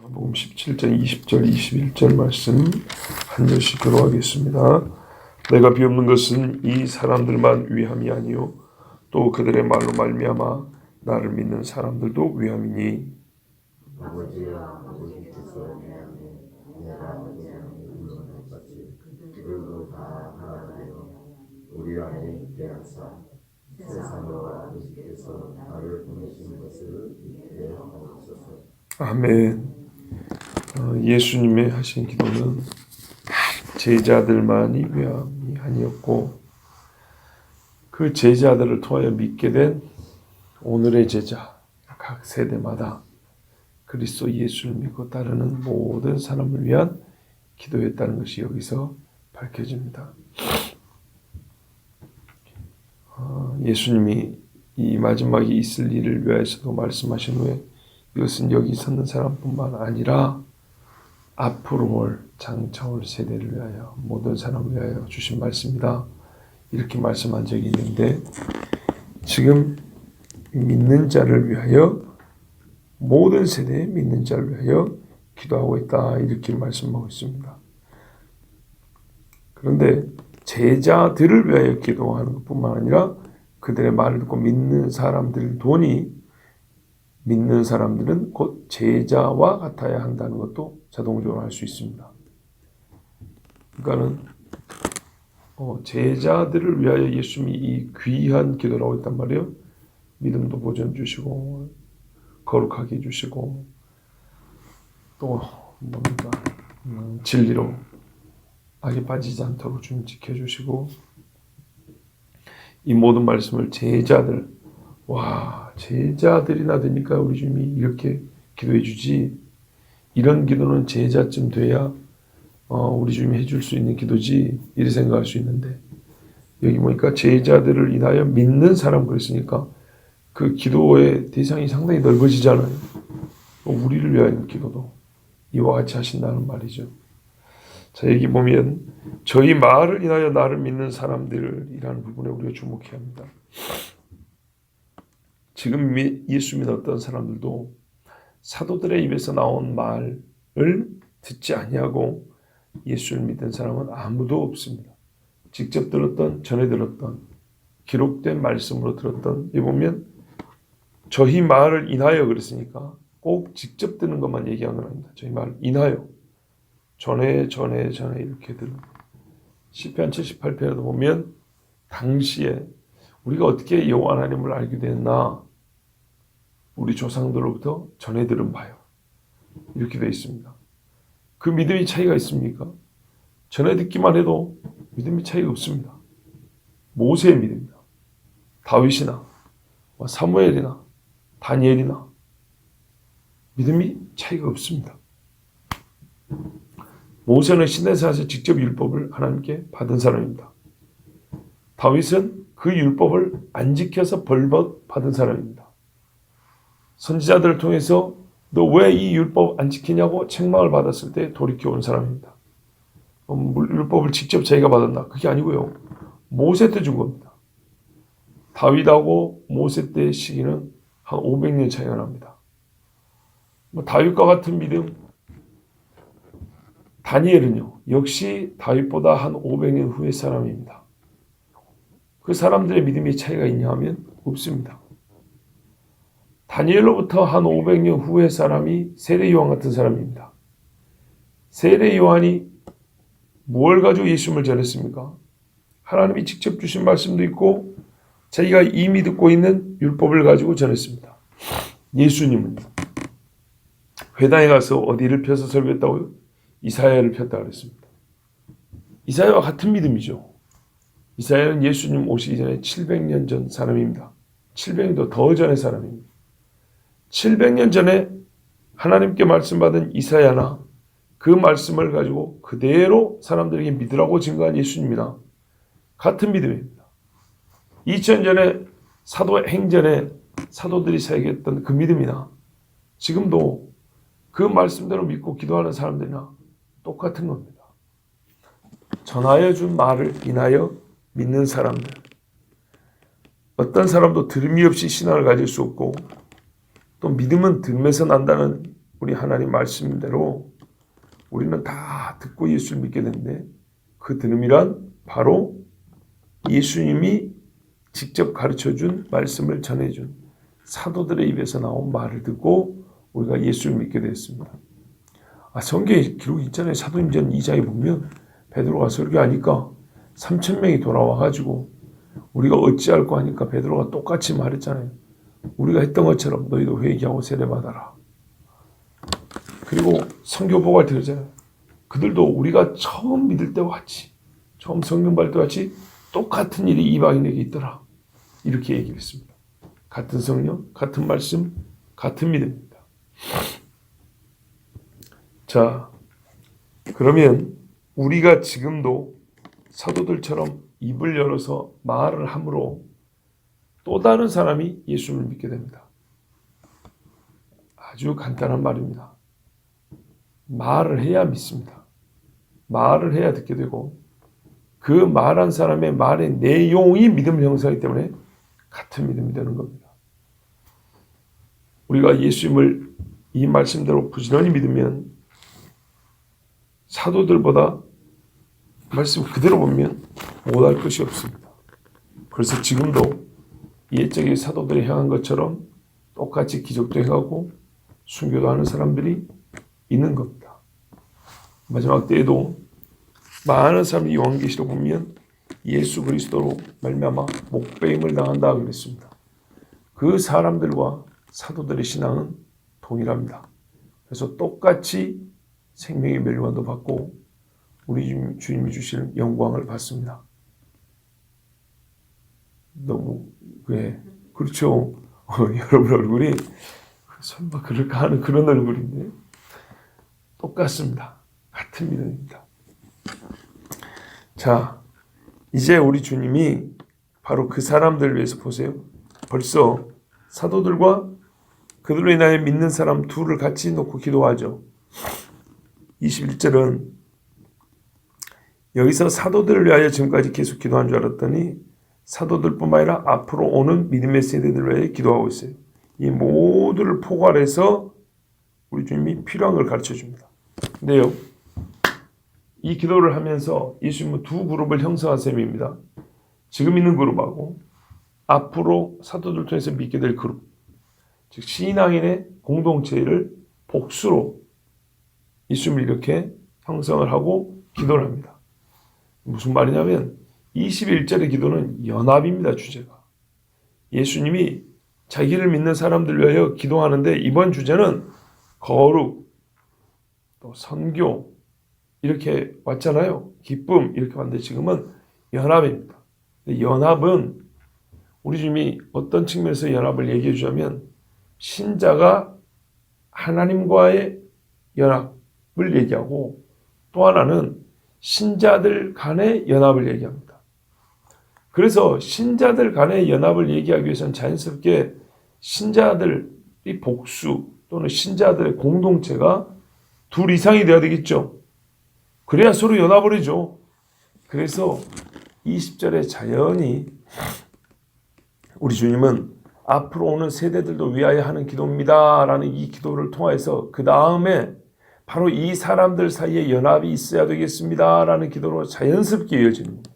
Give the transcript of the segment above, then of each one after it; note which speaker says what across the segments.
Speaker 1: 마가복음 17장 20절 21절 말씀 한 절씩 교독하겠습니다. 내가 비옵는 것은 이 사람들만 위함이 아니요 또 그들의 말로 말미암아 나를 믿는 사람들도 위함이니.
Speaker 2: 아버지여 아버지께서 내가 인정할 같이 그들도 다 하나 되어 우리 안에 있게 하사 세상으로 아버지께서 나를 보내신 것을 믿게 하옵소서.
Speaker 1: 아멘. 예수님의 하신 기도는 제자들만이 위함이 아니었고 그 제자들을 통하여 믿게 된 오늘의 제자, 각 세대마다 그리스도 예수를 믿고 따르는 모든 사람을 위한 기도였다는 것이 여기서 밝혀집니다. 예수님이 이 마지막에 있을 일을 위하여서도 말씀하신 후에 이것은 여기 서는 사람뿐만 아니라 앞으로 올 장차 올 세대를 위하여 모든 사람을 위하여 주신 말씀이다. 이렇게 말씀한 적이 있는데 지금 믿는 자를 위하여 모든 세대의 믿는 자를 위하여 기도하고 있다. 이렇게 말씀하고 있습니다. 그런데 제자들을 위하여 기도하는 것뿐만 아니라 그들의 말을 듣고 믿는 사람들 돈이 믿는 사람들은 곧 제자와 같아야 한다는 것도 자동적으로 알 수 있습니다. 그러니까는 제자들을 위하여 예수님이 이 귀한 기도를 하고 있단 말이에요. 믿음도 보존 주시고 거룩하게 해주시고 또 뭡니까 진리로 악에 빠지지 않도록 좀 지켜주시고 이 모든 말씀을 제자들 제자들이나 되니까 우리 주님이 이렇게 기도해 주지 이런 기도는 제자쯤 돼야 우리 주님이 해줄 수 있는 기도지 이렇게 생각할 수 있는데 여기 보니까 제자들을 인하여 믿는 사람 그랬으니까 그 기도의 대상이 상당히 넓어지잖아요. 우리를 위한 기도도 이와 같이 하신다는 말이죠. 자, 여기 보면 저희 말을 인하여 나를 믿는 사람들이라는 부분에 우리가 주목해야 합니다. 지금 예수 믿는 어떤 사람들도 사도들의 입에서 나온 말을 듣지 아니하고 예수를 믿는 사람은 아무도 없습니다. 직접 들었던, 전에 들었던, 기록된 말씀으로 들었던, 이 보면 저희 말을 인하여 그랬으니까 꼭 직접 듣는 것만 얘기한 건 아닙니다. 저희 말을 인하여 전에 이렇게 들은 시편 78편에도 보면 당시에 우리가 어떻게 여호와 하나님을 알게 됐나 우리 조상들로부터 전해 들은 바요. 이렇게 되어 있습니다. 그 믿음이 차이가 있습니까? 전해 듣기만 해도 믿음이 차이가 없습니다. 모세의 믿음이나 다윗이나 사무엘이나 다니엘이나 믿음이 차이가 없습니다. 모세는 시내산에서 직접 율법을 하나님께 받은 사람입니다. 다윗은 그 율법을 안 지켜서 벌 받은 사람입니다. 선지자들을 통해서 너 왜 이 율법 안 지키냐고 책망을 받았을 때 돌이켜 온 사람입니다. 율법을 직접 자기가 받았나? 그게 아니고요. 모세 때 준 겁니다. 다윗하고 모세 때의 시기는 한 500년 차이가 납니다. 다윗과 같은 믿음, 다니엘은요. 역시 다윗보다 한 500년 후의 사람입니다. 그 사람들의 믿음의 차이가 있냐 하면 없습니다. 다니엘로부터 한 500년 후의 사람이 세례 요한 같은 사람입니다. 세례 요한이 뭘 가지고 예수님을 전했습니까? 하나님이 직접 주신 말씀도 있고 자기가 이미 듣고 있는 율법을 가지고 전했습니다. 예수님은 회당에 가서 어디를 펴서 설교했다고요? 이사야를 폈다고 그랬습니다. 이사야와 같은 믿음이죠. 이사야는 예수님 오시기 전에 700년 전 사람입니다. 700년도 더 전의 사람입니다. 700년 전에 하나님께 말씀받은 이사야나 그 말씀을 가지고 그대로 사람들에게 믿으라고 증거한 예수님이나 같은 믿음입니다. 2000년 전에 사도행전에 사도들이 사역했던 그 믿음이나 지금도 그 말씀대로 믿고 기도하는 사람들이나 똑같은 겁니다. 전하여 준 말을 인하여 믿는 사람들. 어떤 사람도 들음이 없이 신앙을 가질 수 없고 또 믿음은 들음에서 난다는 우리 하나님 말씀대로 우리는 다 듣고 예수를 믿게 되는데 그 들음이란 바로 예수님이 직접 가르쳐준 말씀을 전해준 사도들의 입에서 나온 말을 듣고 우리가 예수를 믿게 됐습니다. 성경에 기록이 있잖아요. 사도행전 2장에 보면 베드로가 설교하니까 3,000명이 돌아와가지고 우리가 어찌할까 하니까 베드로가 똑같이 말했잖아요. 우리가 했던 것처럼 너희도 회개하고 세례받아라. 그리고 선교 보고할 때 그러잖아요. 그들도 우리가 처음 믿을 때와 같이, 처음 성경 받을 때와 같이 똑같은 일이 이방인에게 있더라. 이렇게 얘기했습니다. 같은 성령, 같은 말씀, 같은 믿음입니다. 자, 그러면 우리가 지금도 사도들처럼 입을 열어서 말을 함으로 또 다른 사람이 예수를 믿게 됩니다. 아주 간단한 말입니다. 말을 해야 믿습니다. 말을 해야 듣게 되고 그 말한 사람의 말의 내용이 믿음을 형성하기 때문에 같은 믿음이 되는 겁니다. 우리가 예수님을 이 말씀대로 부지런히 믿으면 사도들보다 말씀 그대로 보면 못할 것이 없습니다. 그래서 지금도 옛적의 사도들이 행한 것처럼 똑같이 기적도 행하고 순교도 하는 사람들이 있는 겁니다. 마지막 때에도 많은 사람이 요한계시록 보면 예수 그리스도로 말미암아 목배임을 당한다 그랬습니다. 그 사람들과 사도들의 신앙은 동일합니다. 그래서 똑같이 생명의 멸류관도 받고 우리 주님이 주실 영광을 받습니다. 너무 그렇죠. 여러분 얼굴이 설마 그럴까 하는 그런 얼굴인데 똑같습니다. 같은 믿음입니다. 자, 이제 우리 주님이 바로 그 사람들을 위해서 보세요. 벌써 사도들과 그들로 인하여 믿는 사람 둘을 같이 놓고 기도하죠. 21절은 여기서 사도들을 위하여 지금까지 계속 기도한 줄 알았더니 사도들뿐만 아니라 앞으로 오는 믿음의 세대들을 위하여 기도하고 있어요. 이 모두를 포괄해서 우리 주님이 필요한 걸 가르쳐 줍니다. 근데요, 이 기도를 하면서 예수님은 두 그룹을 형성한 셈입니다. 지금 있는 그룹하고 앞으로 사도들 통해서 믿게 될 그룹, 즉 신앙인의 공동체를 복수로 예수님을 이렇게 형성을 하고 기도를 합니다. 무슨 말이냐면 21절의 기도는 연합입니다. 주제가. 예수님이 자기를 믿는 사람들 위하여 기도하는데 이번 주제는 거룩, 또 선교 이렇게 왔잖아요. 기쁨 이렇게 왔는데 지금은 연합입니다. 연합은 우리 주님이 어떤 측면에서 연합을 얘기해 주자면 신자가 하나님과의 연합을 얘기하고 또 하나는 신자들 간의 연합을 얘기합니다. 그래서 신자들 간의 연합을 얘기하기 위해서는 자연스럽게 신자들이 복수 또는 신자들의 공동체가 둘 이상이 되어야 되겠죠. 그래야 서로 연합을 해줘. 그래서 20절에 자연히 우리 주님은 앞으로 오는 세대들도 위하여 하는 기도입니다 라는 이 기도를 통해서 그 다음에 바로 이 사람들 사이에 연합이 있어야 되겠습니다 라는 기도로 자연스럽게 이어지는 겁니다.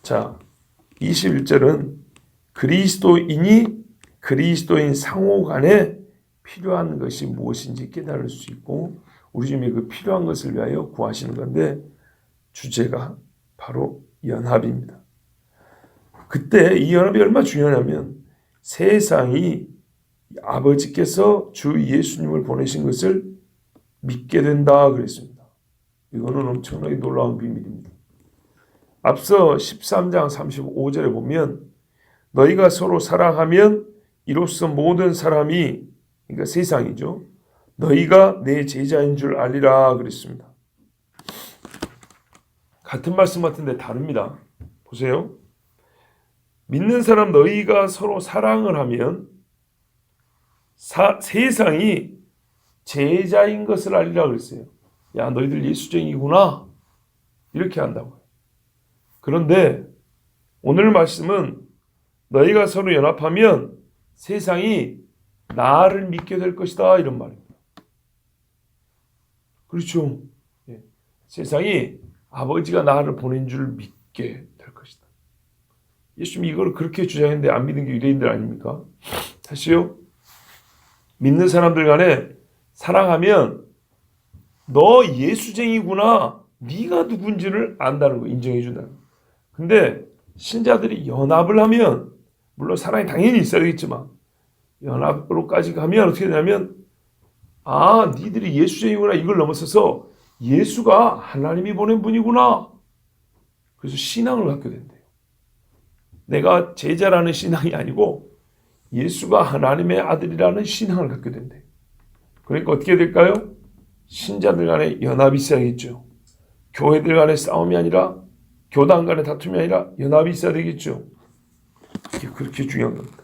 Speaker 1: 자, 21절은 그리스도인이 그리스도인 상호 간에 필요한 것이 무엇인지 깨달을 수 있고 우리 주님이 그 필요한 것을 위하여 구하시는 건데 주제가 바로 연합입니다. 그때 이 연합이 얼마나 중요하냐면 세상이 아버지께서 주 예수님을 보내신 것을 믿게 된다 그랬습니다. 이거는 엄청나게 놀라운 비밀입니다. 앞서 13장 35절에 보면 너희가 서로 사랑하면 이로써 모든 사람이 그러니까 세상이죠. 너희가 내 제자인 줄 알리라 그랬습니다. 같은 말씀 같은데 다릅니다. 보세요. 믿는 사람 너희가 서로 사랑을 하면 세상이 제자인 것을 알리라 그랬어요. 야, 너희들 예수쟁이구나. 이렇게 한다고요. 그런데 오늘 말씀은 너희가 서로 연합하면 세상이 나를 믿게 될 것이다 이런 말입니다. 그렇죠. 예. 세상이 아버지가 나를 보낸 줄 믿게 될 것이다. 예수님이 이걸 그렇게 주장했는데 안 믿는 게 유대인들 아닙니까? 다시요. 믿는 사람들 간에 사랑하면 너 예수쟁이구나. 네가 누군지를 안다는 거 인정해 준다는 거. 근데 신자들이 연합을 하면 물론 사랑이 당연히 있어야 되겠지만 연합으로까지 가면 어떻게 되냐면 니들이 예수쟁이구나 이걸 넘어서서 예수가 하나님이 보낸 분이구나. 그래서 신앙을 갖게 된대요. 내가 제자라는 신앙이 아니고 예수가 하나님의 아들이라는 신앙을 갖게 된대요. 그러니까 어떻게 될까요? 신자들 간에 연합이 있어야겠죠. 교회들 간의 싸움이 아니라 교단 간의 다툼이 아니라 연합이 있어야 되겠죠. 이게 그렇게 중요한 겁니다.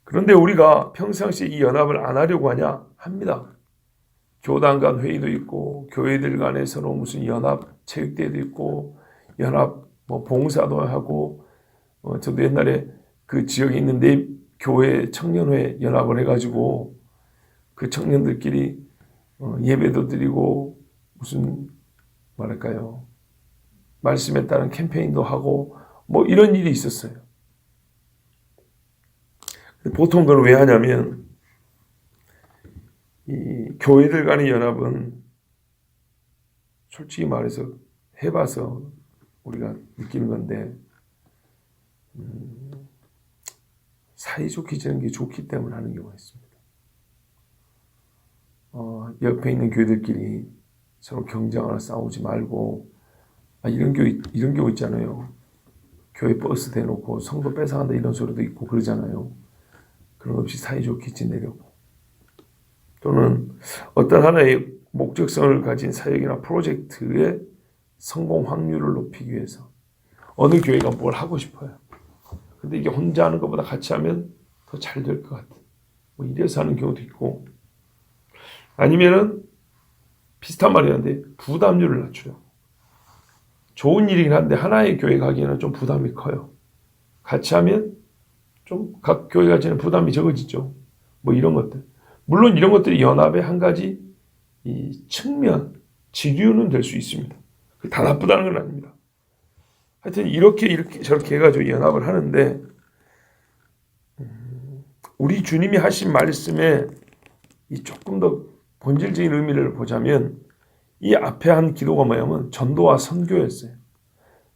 Speaker 1: 그런데 우리가 평상시에 이 연합을 안 하려고 하냐? 합니다. 교단 간 회의도 있고 교회들 간에서는 무슨 연합 체육대회도 있고 연합 봉사도 하고 저도 옛날에 그 지역에 있는 내 교회 청년회 연합을 해가지고 그 청년들끼리 예배도 드리고 무슨 말할까요? 말씀에 따른 캠페인도 하고 이런 일이 있었어요. 보통 그걸 왜 하냐면 이 교회들 간의 연합은 솔직히 말해서 해봐서 우리가 느끼는 건데 사이좋게 지내는 게 좋기 때문에 하는 경우가 있습니다. 옆에 있는 교회들끼리 서로 경쟁하거나 싸우지 말고 이런 경우 있잖아요. 교회 버스 대놓고 성도 뺏어간다 이런 소리도 있고 그러잖아요. 그런 것 없이 사이좋게 지내려고 또는 어떤 하나의 목적성을 가진 사역이나 프로젝트의 성공 확률을 높이기 위해서 어느 교회가 뭘 하고 싶어요. 근데 이게 혼자 하는 것보다 같이 하면 더 잘 될 것 같아. 이래서 하는 경우도 있고 아니면은 비슷한 말이었는데 부담률을 낮추려고. 좋은 일이긴 한데 하나의 교회 가기에는 좀 부담이 커요. 같이 하면 좀 각 교회가 지는 부담이 적어지죠. 이런 것들. 물론 이런 것들이 연합의 한 가지 이 측면, 지류는 될 수 있습니다. 다 나쁘다는 건 아닙니다. 하여튼 이렇게 저렇게 해가지고 연합을 하는데 우리 주님이 하신 말씀에 이 조금 더 본질적인 의미를 보자면 이 앞에 한 기도가 뭐냐면 전도와 선교였어요.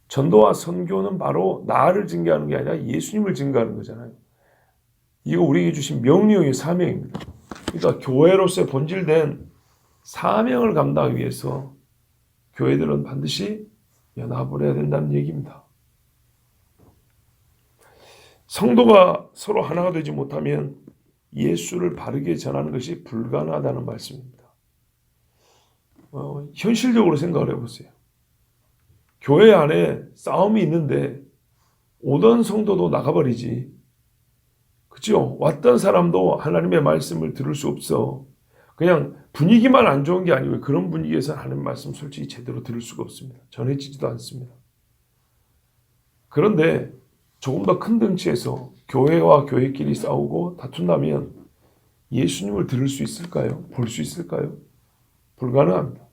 Speaker 1: 전도와 선교는 바로 나를 증거하는 게 아니라 예수님을 증거하는 거잖아요. 이거 우리에게 주신 명령의 사명입니다. 그러니까 교회로서의 본질된 사명을 감당하기 위해서 교회들은 반드시 연합을 해야 된다는 얘기입니다. 성도가 서로 하나가 되지 못하면 예수를 바르게 전하는 것이 불가능하다는 말씀입니다. 현실적으로 생각을 해보세요. 교회 안에 싸움이 있는데 오던 성도도 나가버리지. 그죠? 왔던 사람도 하나님의 말씀을 들을 수 없어. 그냥 분위기만 안 좋은 게 아니고 그런 분위기에서 하나님 말씀 솔직히 제대로 들을 수가 없습니다. 전해지지도 않습니다. 그런데 조금 더 큰 덩치에서 교회와 교회끼리 싸우고 다툰다면 예수님을 들을 수 있을까요? 볼 수 있을까요? 불가능합니다.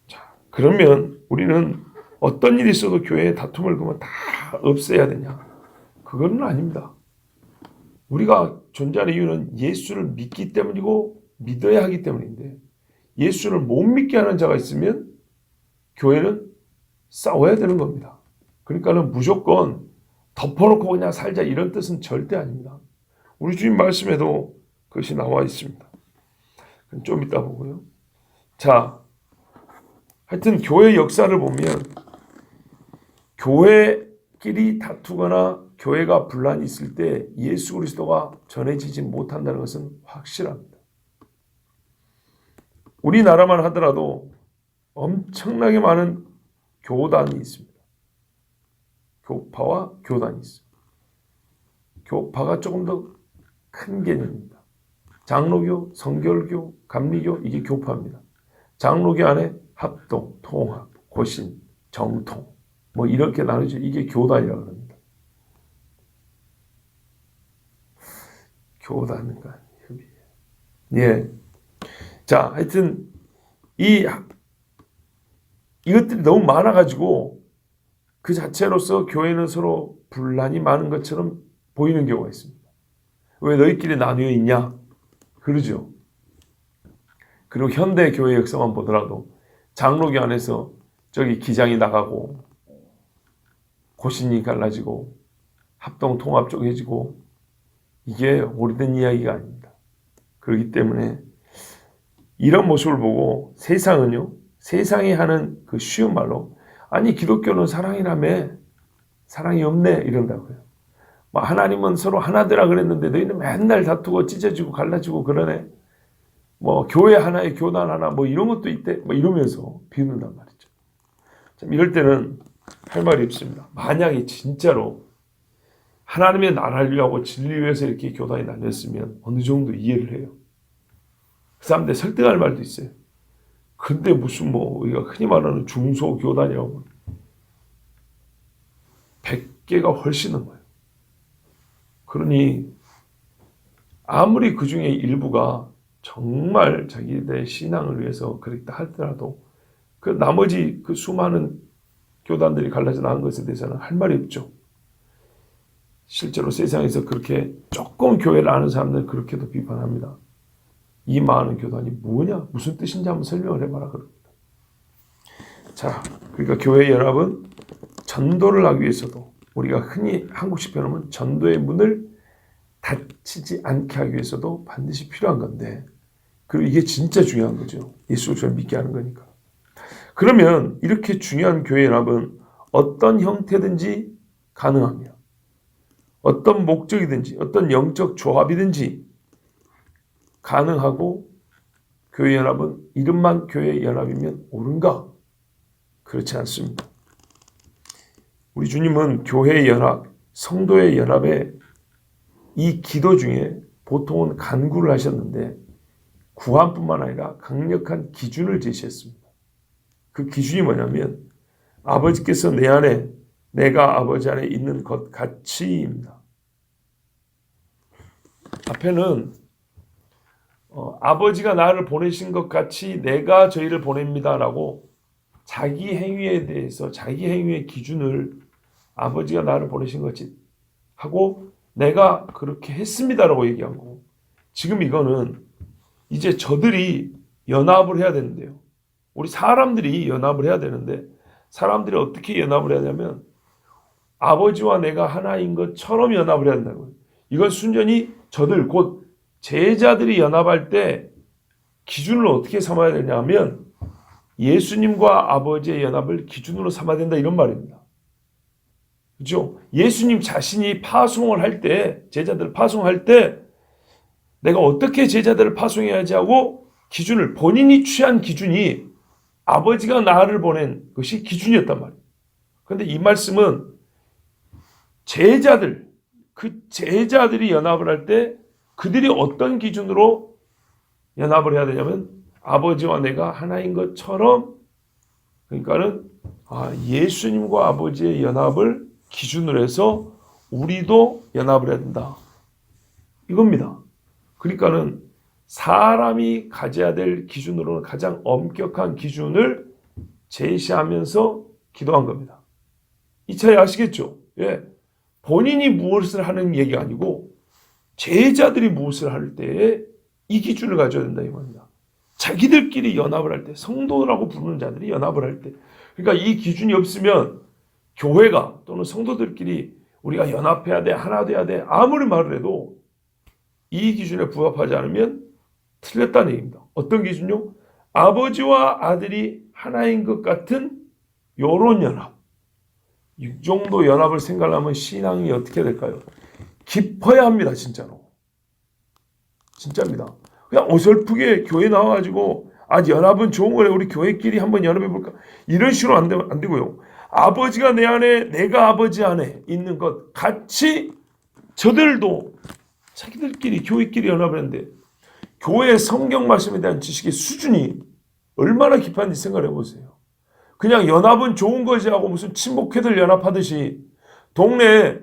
Speaker 1: 자, 그러면 우리는 어떤 일이 있어도 교회에 다툼을 그러면 다 없애야 되냐? 그건 아닙니다. 우리가 존재하는 이유는 예수를 믿기 때문이고 믿어야 하기 때문인데 예수를 못 믿게 하는 자가 있으면 교회는 싸워야 되는 겁니다. 그러니까는 무조건 덮어놓고 그냥 살자 이런 뜻은 절대 아닙니다. 우리 주님 말씀에도 그것이 나와 있습니다. 좀 이따 보고요. 자, 하여튼 교회 역사를 보면 교회끼리 다투거나 교회가 분란이 있을 때 예수 그리스도가 전해지지 못한다는 것은 확실합니다. 우리나라만 하더라도 엄청나게 많은 교단이 있습니다. 교파와 교단이 있습니다. 교파가 조금 더 큰 개념입니다. 장로교, 성결교, 감리교 이게 교파입니다. 장로교 안에 합동, 통합, 고신, 정통 이렇게 나누죠. 이게 교단이라고 합니다. 교단과 협의. 예. 자, 하여튼 이것들이 너무 많아가지고 그 자체로서 교회는 서로 분란이 많은 것처럼 보이는 경우가 있습니다. 왜 너희끼리 나뉘어 있냐? 그러죠. 그리고 현대 교회 역사만 보더라도 장로교 안에서 저기 기장이 나가고 고신이 갈라지고 합동 통합 쪼개지고 이게 오래된 이야기가 아닙니다. 그렇기 때문에 이런 모습을 보고 세상은요, 세상이 하는 그 쉬운 말로 아니 기독교는 사랑이라며 사랑이 없네 이런다고요. 뭐 하나님은 서로 하나되라 그랬는데 너희는 맨날 다투고 찢어지고 갈라지고 그러네. 뭐 교회 하나에 교단 하나 뭐 이런 것도 있대. 뭐 이러면서 비웃는단 말이죠. 참 이럴 때는 할 말이 없습니다. 만약에 진짜로 하나님의 나라를 위하고 진리 위해서 이렇게 교단이 나뉘었으면 어느 정도 이해를 해요. 그 사람들 설득할 말도 있어요. 근데 무슨 뭐 우리가 흔히 말하는 중소교단이라고 100개가 훨씬 넘어요. 그러니 아무리 그 중에 일부가 정말 자기들의 신앙을 위해서 그랬다 하더라도 그 나머지 그 수많은 교단들이 갈라져 나간 것에 대해서는 할 말이 없죠. 실제로 세상에서 그렇게 조금 교회를 아는 사람들은 그렇게도 비판합니다. 이 많은 교단이 뭐냐? 무슨 뜻인지 한번 설명을 해봐라 그럽니다. 자, 그러니까 교회 연합은 전도를 하기 위해서도 우리가 흔히 한국식 표현하면 전도의 문을 닫히지 않게 하기 위해서도 반드시 필요한 건데 그리고 이게 진짜 중요한 거죠. 예수를 잘 믿게 하는 거니까. 그러면 이렇게 중요한 교회 연합은 어떤 형태든지 가능하며 어떤 목적이든지 어떤 영적 조합이든지 가능하고 교회 연합은 이름만 교회 연합이면 옳은가? 그렇지 않습니다. 우리 주님은 교회의 연합, 성도의 연합에 이 기도 중에 보통은 간구를 하셨는데 구함뿐만 아니라 강력한 기준을 제시했습니다. 그 기준이 뭐냐면 아버지께서 내 안에 내가 아버지 안에 있는 것 같이입니다. 앞에는 아버지가 나를 보내신 것 같이 내가 저희를 보냅니다라고 자기 행위에 대해서 자기 행위의 기준을 아버지가 나를 보내신 것이 하고 내가 그렇게 했습니다라고 얘기한 거고 지금 이거는 이제 저들이 연합을 해야 되는데요. 우리 사람들이 연합을 해야 되는데 사람들이 어떻게 연합을 해야 되냐면 아버지와 내가 하나인 것처럼 연합을 해야 된다는 거예요. 이건 순전히 저들 곧 제자들이 연합할 때 기준을 어떻게 삼아야 되냐면 예수님과 아버지의 연합을 기준으로 삼아야 된다 이런 말입니다. 그렇죠? 예수님 자신이 파송을 할 때 제자들을 파송할 때 내가 어떻게 제자들을 파송해야지 하고 기준을 본인이 취한 기준이 아버지가 나를 보낸 것이 기준이었단 말이에요. 그런데 이 말씀은 그 제자들이 연합을 할 때 그들이 어떤 기준으로 연합을 해야 되냐면 아버지와 내가 하나인 것처럼 그러니까는 예수님과 아버지의 연합을 기준으로 해서 우리도 연합을 해야 된다. 이겁니다. 그러니까는 사람이 가져야 될 기준으로는 가장 엄격한 기준을 제시하면서 기도한 겁니다. 이 차이 아시겠죠? 예. 본인이 무엇을 하는 얘기가 아니고 제자들이 무엇을 할 때에 이 기준을 가져야 된다 이 말입니다. 자기들끼리 연합을 할 때 성도라고 부르는 자들이 연합을 할 때 그러니까 이 기준이 없으면 교회가 또는 성도들끼리 우리가 연합해야 돼 하나 돼야 돼 아무리 말을 해도 이 기준에 부합하지 않으면 틀렸다는 얘기입니다. 어떤 기준요? 아버지와 아들이 하나인 것 같은 요런 연합. 이 정도 연합을 생각하면 신앙이 어떻게 될까요? 깊어야 합니다. 진짜로. 진짜입니다. 그냥 어설프게 교회 나와가지고 연합은 좋은 거래 우리 교회끼리 한번 연합해볼까 이런 식으로 안 되고요. 아버지가 내 안에 내가 아버지 안에 있는 것 같이 저들도 자기들끼리 교회끼리 연합을 했는데 교회의 성경 말씀에 대한 지식의 수준이 얼마나 깊은지 생각해 보세요. 그냥 연합은 좋은 거지 하고 무슨 친목회들 연합하듯이 동네에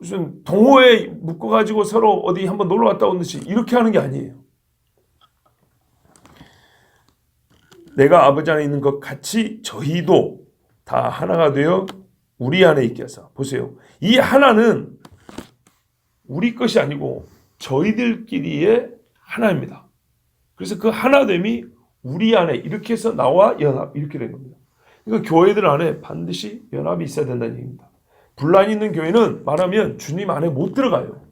Speaker 1: 무슨 동호회에 묶어가지고 서로 어디 한번 놀러 갔다 온 듯이 이렇게 하는 게 아니에요. 내가 아버지 안에 있는 것 같이 저희도 다 하나가 되어 우리 안에 있게 하사. 보세요. 이 하나는 우리 것이 아니고 저희들끼리의 하나입니다. 그래서 그 하나됨이 우리 안에 이렇게 해서 나와 연합 이렇게 된 겁니다. 그러니까 교회들 안에 반드시 연합이 있어야 된다는 얘기입니다. 분란이 있는 교회는 말하면 주님 안에 못 들어가요.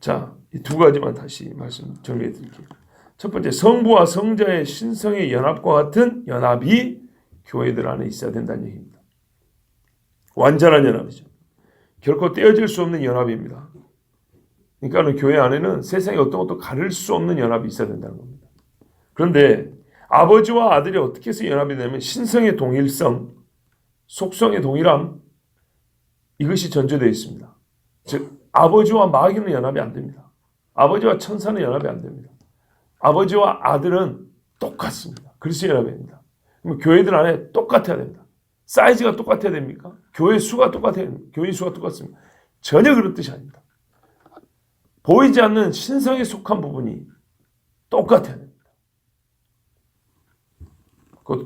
Speaker 1: 자, 이 두 가지만 다시 말씀 정리해 드릴게요. 첫 번째, 성부와 성자의 신성의 연합과 같은 연합이 교회들 안에 있어야 된다는 얘기입니다. 완전한 연합이죠. 결코 떼어질 수 없는 연합입니다. 그러니까 교회 안에는 세상에 어떤 것도 가릴 수 없는 연합이 있어야 된다는 겁니다. 그런데 아버지와 아들이 어떻게 해서 연합이 되냐면 신성의 동일성, 속성의 동일함, 이것이 전제되어 있습니다. 즉 아버지와 마귀는 연합이 안 됩니다. 아버지와 천사는 연합이 안 됩니다. 아버지와 아들은 똑같습니다. 그래서 연합이 됩니다. 그럼 교회들 안에 똑같아야 됩니다. 사이즈가 똑같아야 됩니까? 교회 수가 똑같아야 됩니까? 교인 수가 똑같습니다. 전혀 그런 뜻이 아닙니다. 보이지 않는 신성에 속한 부분이 똑같아야 됩니다.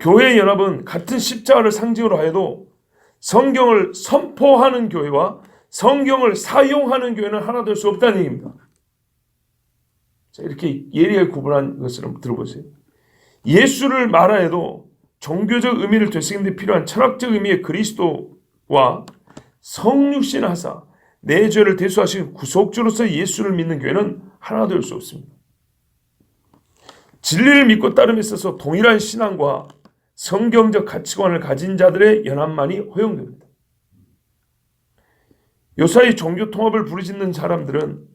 Speaker 1: 교회의 연합은 같은 십자가를 상징으로 하여도 성경을 선포하는 교회와 성경을 사용하는 교회는 하나 될 수 없다는 얘기입니다. 자, 이렇게 예리하게 구분한 것을 한번 들어보세요. 예수를 말하여도 종교적 의미를 되새기는 데 필요한 철학적 의미의 그리스도와 성육신 하사 내 죄를 대속하신 구속주로서 예수를 믿는 교회는 하나 될 수 없습니다. 진리를 믿고 따름에 있어서 동일한 신앙과 성경적 가치관을 가진 자들의 연합만이 허용됩니다. 요사이 종교 통합을 부르짖는 사람들은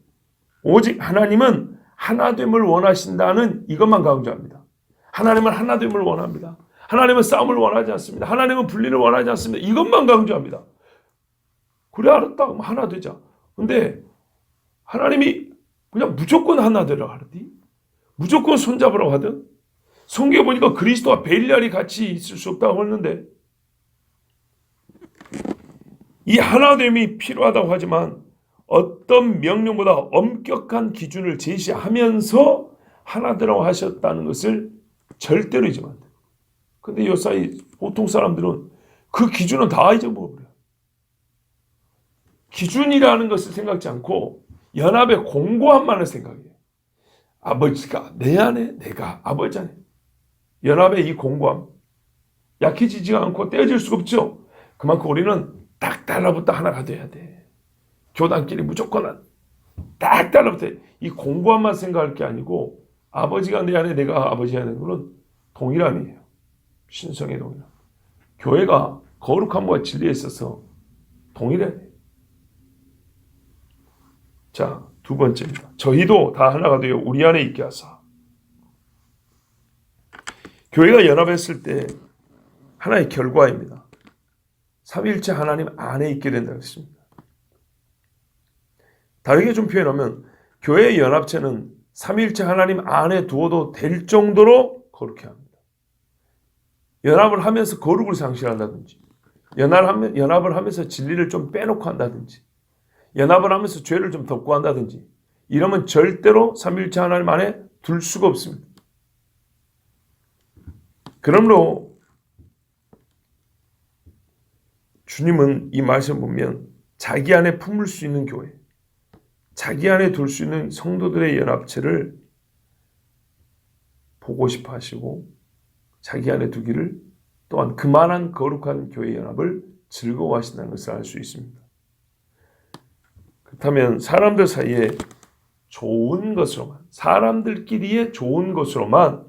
Speaker 1: 오직 하나님은 하나됨을 원하신다는 이것만 강조합니다. 하나님은 하나됨을 원합니다. 하나님은 싸움을 원하지 않습니다. 하나님은 분리를 원하지 않습니다. 이것만 강조합니다. 그래 알았다. 그럼 하나 되자. 근데 하나님이 그냥 무조건 하나 되라고 하더니 무조건 손잡으라고 하든 성경에 보니까 그리스도와 벨리알이 같이 있을 수 없다고 했는데 이 하나됨이 필요하다고 하지만 어떤 명령보다 엄격한 기준을 제시하면서 하나 되라고 하셨다는 것을 절대로 잊으면 안 돼요. 근데 요사이 보통 사람들은 그 기준은 다 잊어버려요. 기준이라는 것을 생각지 않고 연합의 공고함만을 생각해요. 아버지가 내 안에 내가 아버지 안에 연합의 이 공고함 약해지지가 않고 떼어질 수가 없죠. 그만큼 우리는 딱 달라붙어 하나가 돼야 돼. 교단끼리 무조건 딱 달라붙어 이 공고함만 생각할 게 아니고 아버지가 내 안에 내가 아버지 안에 그런 동일함이에요. 신성의 동일함. 교회가 거룩함과 진리에 있어서 동일해야 돼요. 자, 두 번째입니다. 저희도 다 하나가 되어 우리 안에 있게 하사. 교회가 연합했을 때 하나의 결과입니다. 삼위일체 하나님 안에 있게 된다고 했습니다. 다르게 좀 표현하면 교회의 연합체는 삼위일체 하나님 안에 두어도 될 정도로 거룩해야 합니다. 연합을 하면서 거룩을 상실한다든지 연합을 하면서 진리를 좀 빼놓고 한다든지 연합을 하면서 죄를 좀 덮고 한다든지 이러면 절대로 삼위일체 하나님 안에 둘 수가 없습니다. 그러므로 주님은 이 말씀 보면 자기 안에 품을 수 있는 교회, 자기 안에 둘 수 있는 성도들의 연합체를 보고 싶어 하시고 자기 안에 두기를 또한 그만한 거룩한 교회 연합을 즐거워하신다는 것을 알 수 있습니다. 그렇다면 사람들 사이에 좋은 것으로만, 사람들끼리의 좋은 것으로만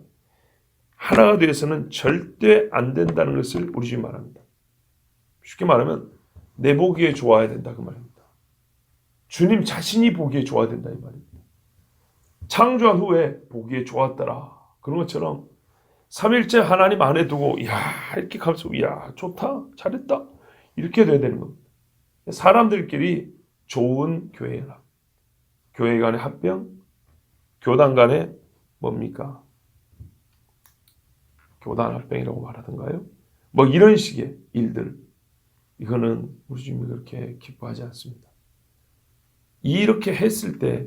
Speaker 1: 하나가 되어서는 절대 안 된다는 것을 우리 주님 말합니다. 쉽게 말하면 내 보기에 좋아야 된다 그 말입니다. 주님 자신이 보기에 좋아야 된다 이 말입니다. 창조한 후에 보기에 좋았더라. 그런 것처럼 삼일째 하나님 안에 두고 이렇게 가면서 좋다 잘했다 이렇게 돼야 되는 겁니다. 사람들끼리 좋은 교회 연합, 교회 간의 합병, 교단 간의 뭡니까? 교단 합병이라고 말하던가요? 뭐 이런 식의 일들 이거는 우리 주님이 그렇게 기뻐하지 않습니다. 이렇게 했을 때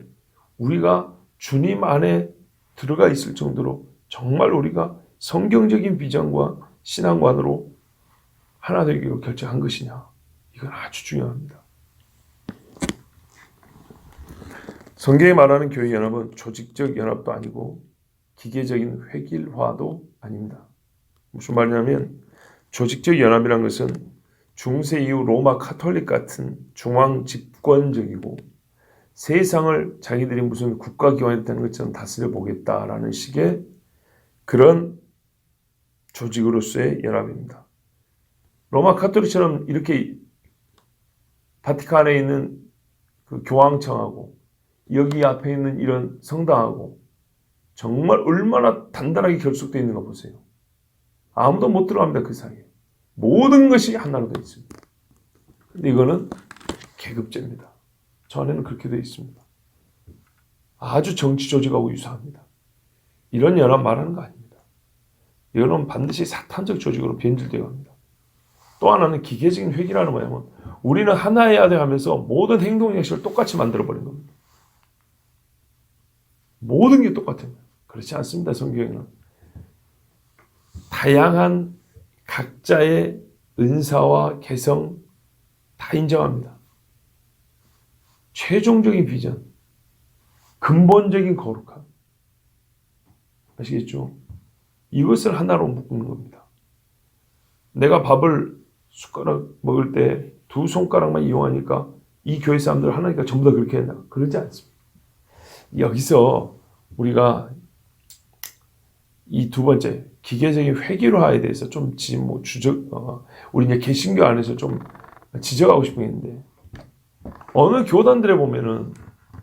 Speaker 1: 우리가 주님 안에 들어가 있을 정도로 정말 우리가 성경적인 비전과 신앙관으로 하나 되기로 결정한 것이냐, 이건 아주 중요합니다. 성경이 말하는 교회 연합은 조직적 연합도 아니고 기계적인 획일화도 아닙니다. 무슨 말이냐면 조직적 연합이란 것은 중세 이후 로마 카톨릭 같은 중앙 집권적이고 세상을 자기들이 무슨 국가기관이었다는 것처럼 다스려 보겠다라는 식의 그런 조직으로서의 연합입니다. 로마 카톨릭처럼 이렇게 바티칸에 있는 그 교황청하고 여기 앞에 있는 이런 성당하고 정말 얼마나 단단하게 결속되어 있는 거 보세요. 아무도 못 들어갑니다. 그 사이에. 모든 것이 하나로 되어 있습니다. 근데 이거는 계급제입니다. 저 안에는 그렇게 되어 있습니다. 아주 정치 조직하고 유사합니다. 이런 연합 말하는 거 아닙니다. 이거는 반드시 사탄적 조직으로 변질되어 갑니다. 또 하나는 기계적인 회기라는 뭐냐면 우리는 하나여야 돼 하면서 모든 행동 양식을 똑같이 만들어버린 겁니다. 모든 게 똑같아요. 그렇지 않습니다. 성경에는 다양한 각자의 은사와 개성 다 인정합니다. 최종적인 비전, 근본적인 거룩함. 아시겠죠? 이것을 하나로 묶는 겁니다. 내가 밥을 숟가락 먹을 때 두 손가락만 이용하니까 이 교회 사람들 하나니까 전부 다 그렇게 했나? 그러지 않습니다. 여기서 우리가 이 두 번째 기계적인 회기화에 대해서 좀 우리 이제 개신교 안에서 좀 지적하고 싶은 게 있는데 어느 교단들에 보면은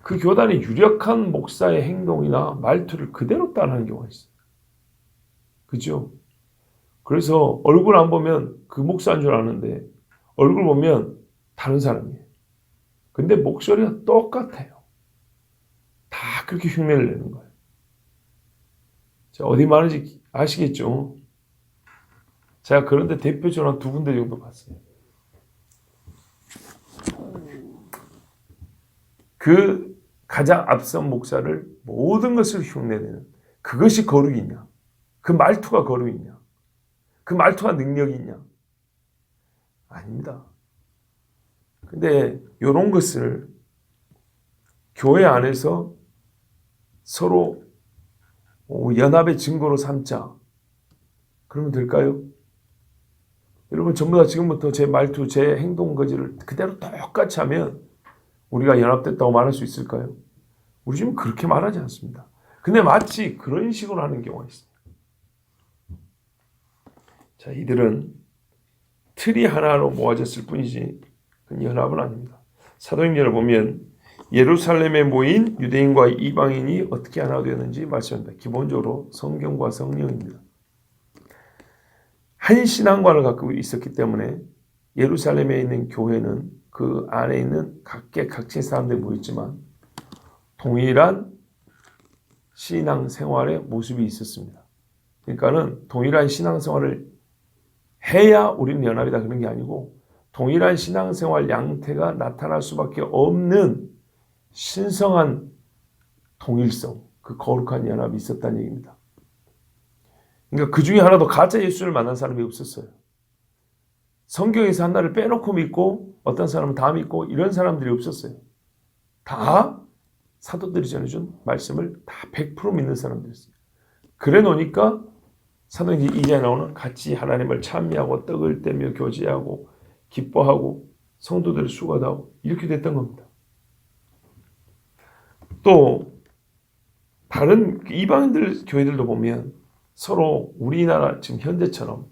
Speaker 1: 그 교단의 유력한 목사의 행동이나 말투를 그대로 따르는 경우가 있어요. 그죠? 그래서 얼굴 안 보면 그 목사인 줄 아는데 얼굴 보면 다른 사람이에요. 근데 목소리가 똑같아요. 다 그렇게 흉내를 내는 거예요. 자, 어디 말인지 아시겠죠? 제가 그런데 대표적으로 한 두 군데 정도 봤어요. 그 가장 앞선 목사를 모든 것을 흉내내는 그것이 거룩이 있냐? 그 말투가 거룩이 있냐? 그 말투가 능력이 있냐? 아닙니다. 근데 이런 것을 교회 안에서 서로 연합의 증거로 삼자. 그러면 될까요? 여러분 전부 다 지금부터 제 말투, 제 행동 거지를 그대로 똑같이 하면 우리가 연합됐다고 말할 수 있을까요? 우리 지금 그렇게 말하지 않습니다. 근데 마치 그런 식으로 하는 경우가 있습니다. 자, 이들은 틀이 하나로 모아졌을 뿐이지 그건 연합은 아닙니다. 사도행전을 보면 예루살렘에 모인 유대인과 이방인이 어떻게 하나 되었는지 말씀합니다. 기본적으로 성경과 성령입니다. 한 신앙관을 갖고 있었기 때문에 예루살렘에 있는 교회는 그 안에 있는 각진 사람들이 모였지만 동일한 신앙 생활의 모습이 있었습니다. 그러니까는 동일한 신앙 생활을 해야 우리는 연합이다 그런 게 아니고 동일한 신앙 생활 양태가 나타날 수밖에 없는 신성한 동일성, 그 거룩한 연합이 있었다는 얘기입니다. 그러니까 그 중에 하나도 가짜 예수를 만난 사람이 없었어요. 성경에서 하나를 빼놓고 믿고 어떤 사람은 다 믿고 이런 사람들이 없었어요. 다 사도들이 전해준 말씀을 다 100% 믿는 사람들이었어요. 그래 놓으니까 사도행전 2장에 나오는 같이 하나님을 찬미하고 떡을 떼며 교제하고 기뻐하고 성도들을 수고하고 이렇게 됐던 겁니다. 또 다른 이방인들 교회들도 보면 서로 우리나라 지금 현재처럼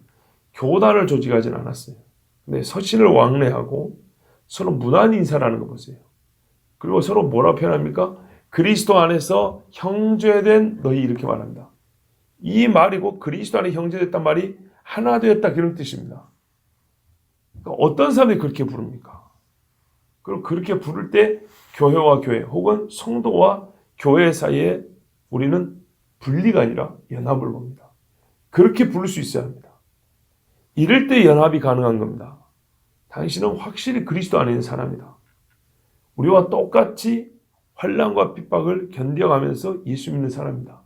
Speaker 1: 교단을 조직하진 않았어요. 근데 서신을 왕래하고 서로 무난 인사라는 거 보세요. 그리고 서로 뭐라 표현합니까? 그리스도 안에서 형제된 너희 이렇게 말합니다. 이 말이고 그리스도 안에 형제됐단 말이 하나 되었다 그런 뜻입니다. 그러니까 어떤 사람이 그렇게 부릅니까? 그리고 그렇게 부를 때 교회와 교회 혹은 성도와 교회 사이에 우리는 분리가 아니라 연합을 봅니다. 그렇게 부를 수 있어야 합니다. 이럴 때 연합이 가능한 겁니다. 당신은 확실히 그리스도 안에 있는 사람이다. 우리와 똑같이 환난과 핍박을 견뎌가면서 예수 믿는 사람이다.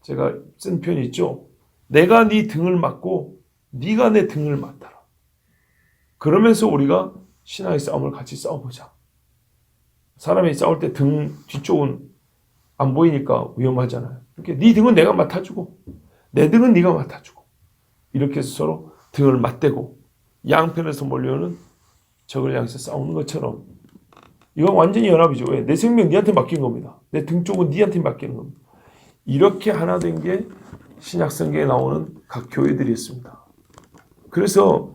Speaker 1: 제가 쓴 표현이 있죠. 내가 네 등을 맞고 네가 내 등을 맞다라. 그러면서 우리가 신앙의 싸움을 같이 싸워보자. 사람이 싸울 때 등 뒤쪽은 안 보이니까 위험하잖아요. 이렇게 네 등은 내가 맡아주고 내 등은 네가 맡아주고 이렇게 해서 서로 등을 맞대고 양편에서 몰려오는 적을 향해서 싸우는 것처럼 이건 완전히 연합이죠. 왜? 내 생명 네한테 맡긴 겁니다. 내 등 쪽은 네한테 맡기는 겁니다. 이렇게 하나 된 게 신약성경에 나오는 각 교회들이었습니다. 그래서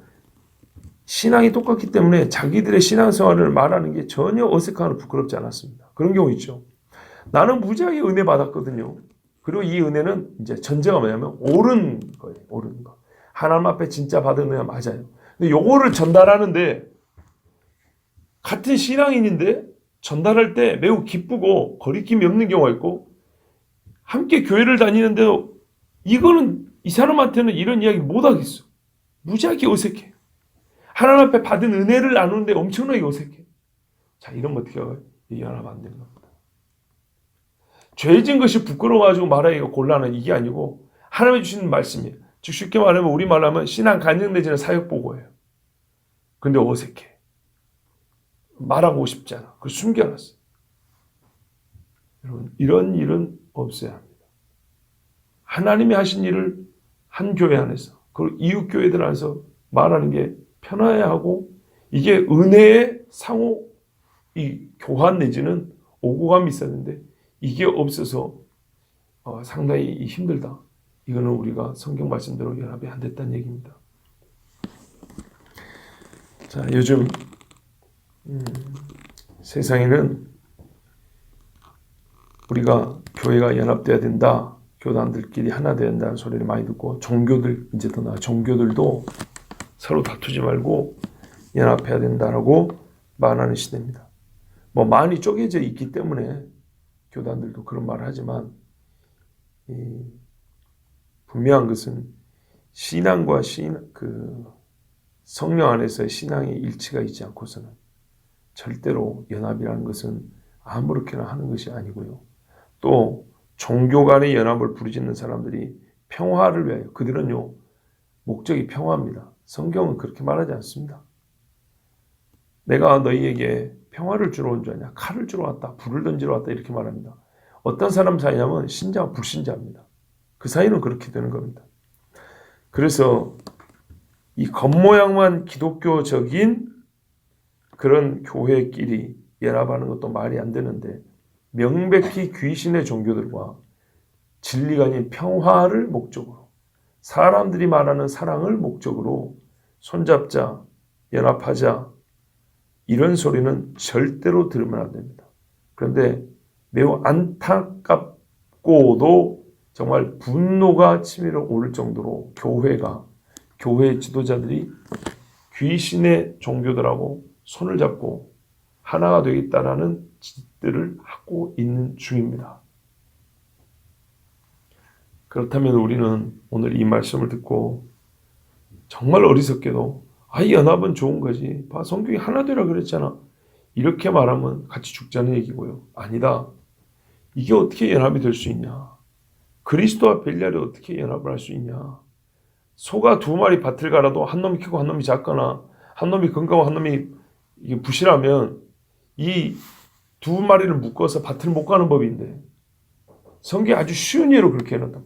Speaker 1: 신앙이 똑같기 때문에 자기들의 신앙생활을 말하는 게 전혀 어색하거나 부끄럽지 않았습니다. 그런 경우 있죠. 나는 무지하게 은혜 받았거든요. 그리고 이 은혜는 이제 전제가 뭐냐면 옳은 거예요. 옳은 거. 하나님 앞에 진짜 받은 은혜가 맞아요. 근데 요거를 전달하는데 같은 신앙인인데 전달할 때 매우 기쁘고 거리낌이 없는 경우가 있고 함께 교회를 다니는데도 이거는 이 사람한테는 이런 이야기 못 하겠어. 무지하게 어색해. 하나님 앞에 받은 은혜를 나누는데 엄청나게 어색해. 자, 이러면 어떻게 해요? 연합 안 되는 겁니다. 죄진 것이 부끄러워가지고 말하기가 곤란한 이게 아니고 하나님이 주시는 말씀이에요. 즉 쉽게 말하면 우리 말로 하면 신앙 간증 내지는 사역보고예요. 근데 어색해. 말하고 싶지 않아. 그걸 숨겨놨어. 여러분, 이런 일은 없어야 합니다. 하나님이 하신 일을 한 교회 안에서 그리고 이웃 교회들 안에서 말하는 게 편해야 하고 이게 은혜의 상호 이 교환 내지는 오고감이 있었는데 이게 없어서 상당히 힘들다. 이거는 우리가 성경 말씀대로 연합이 안 됐다는 얘기입니다. 자, 요즘 세상에는 우리가 교회가 연합돼야 된다. 교단들끼리 하나 돼야 된다는 소리를 많이 듣고 종교들 이제 더 나아 종교들도 서로 다투지 말고 연합해야 된다라고 말하는 시대입니다. 뭐 많이 쪼개져 있기 때문에 교단들도 그런 말을 하지만 분명한 것은 신앙과 성령 안에서의 신앙의 일치가 있지 않고서는 절대로 연합이라는 것은 아무렇게나 하는 것이 아니고요. 또 종교 간의 연합을 부르짖는 사람들이 평화를 위하여 그들은요 목적이 평화입니다. 성경은 그렇게 말하지 않습니다. 내가 너희에게 평화를 주러 온 줄 아냐 칼을 주러 왔다 불을 던지러 왔다 이렇게 말합니다. 어떤 사람 사이냐면 신자와 불신자입니다. 그 사이는 그렇게 되는 겁니다. 그래서 이 겉모양만 기독교적인 그런 교회끼리 연합하는 것도 말이 안 되는데 명백히 귀신의 종교들과 진리가 아닌 평화를 목적으로 사람들이 말하는 사랑을 목적으로 손잡자, 연합하자 이런 소리는 절대로 들으면 안 됩니다. 그런데 매우 안타깝고도 정말 분노가 치밀어 오를 정도로 교회 지도자들이 귀신의 종교들하고 손을 잡고 하나가 되겠다라는 짓들을 하고 있는 중입니다. 그렇다면 우리는 오늘 이 말씀을 듣고 정말 어리석게도 이 연합은 좋은 거지. 성경이 하나 되라 그랬잖아. 이렇게 말하면 같이 죽자는 얘기고요. 아니다. 이게 어떻게 연합이 될 수 있냐. 그리스도와 벨리알이 어떻게 연합을 할 수 있냐. 소가 두 마리 밭을 갈아도 한 놈이 크고 한 놈이 작거나 한 놈이 건강하고 한 놈이 이게 부실하면 이 두 마리를 묶어서 밭을 못 가는 법인데 성경이 아주 쉬운 예로 그렇게 해놨다.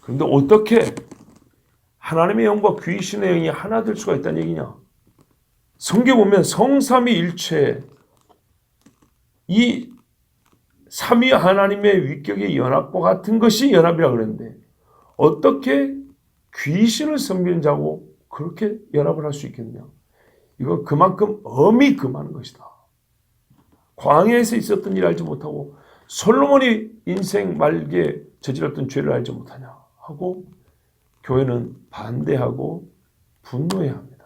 Speaker 1: 그런데 어떻게 하나님의 영과 귀신의 영이 하나 될 수가 있다는 얘기냐. 성경 보면 성삼위일체 이 삼위 하나님의 위격의 연합과 같은 것이 연합이라고 그랬는데 어떻게 귀신을 섬기는 자고 그렇게 연합을 할 수 있겠느냐. 이건 그만큼 엄히 금하는 것이다. 광야에서 있었던 일을 알지 못하고 솔로몬이 인생 말기에 저질렀던 죄를 알지 못하냐 하고 교회는 반대하고 분노해야 합니다.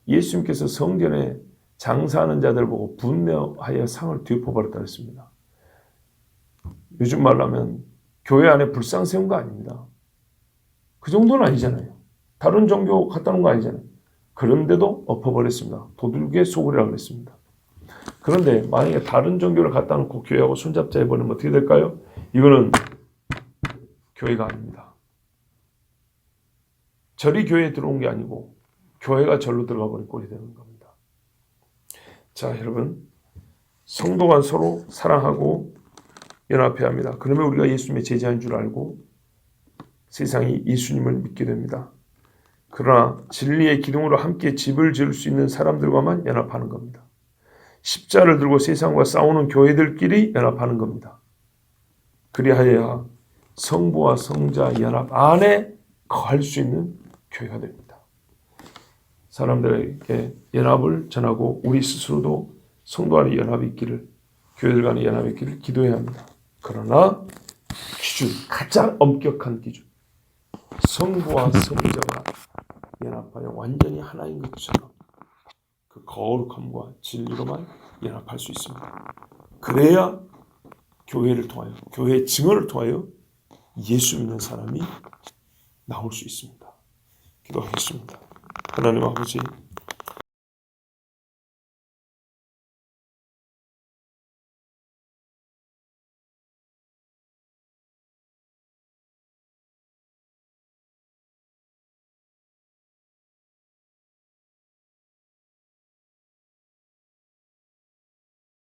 Speaker 1: 예수님께서 성전에 장사하는 자들 보고 분노하여 상을 뒤엎어버렸다 했습니다. 요즘 말로 하면 교회 안에 불상 세운 거 아닙니다. 그 정도는 아니잖아요. 다른 종교 갖다 놓은 거 아니잖아요. 그런데도 엎어버렸습니다. 도둑의 소굴이라고 그랬습니다. 그런데 만약에 다른 종교를 갖다 놓고 교회하고 손잡자 해버리면 어떻게 될까요? 이거는 교회가 아닙니다. 절이 교회에 들어온 게 아니고 교회가 절로 들어가 버린 꼴이 되는 겁니다. 자, 여러분, 성도가 서로 사랑하고 연합해야 합니다. 그러면 우리가 예수님의 제자인 줄 알고 세상이 예수님을 믿게 됩니다. 그러나 진리의 기둥으로 함께 집을 지을 수 있는 사람들과만 연합하는 겁니다. 십자를 들고 세상과 싸우는 교회들끼리 연합하는 겁니다. 그리하여야 성부와 성자 연합 안에 거할 수 있는 교회가 됩니다. 사람들에게 연합을 전하고 우리 스스로도 성도 간의 연합이 있기를, 교회들 간의 연합이 있기를 기도해야 합니다. 그러나 기준, 가장 엄격한 기준, 성부와 성자가 연합하여 완전히 하나인 것처럼 그 거룩함과 진리로만 연합할 수 있습니다. 그래야 교회를 통하여, 교회의 증언을 통하여 예수 믿는 사람이 나올 수 있습니다. 기도하겠습니다. 하나님 아버지,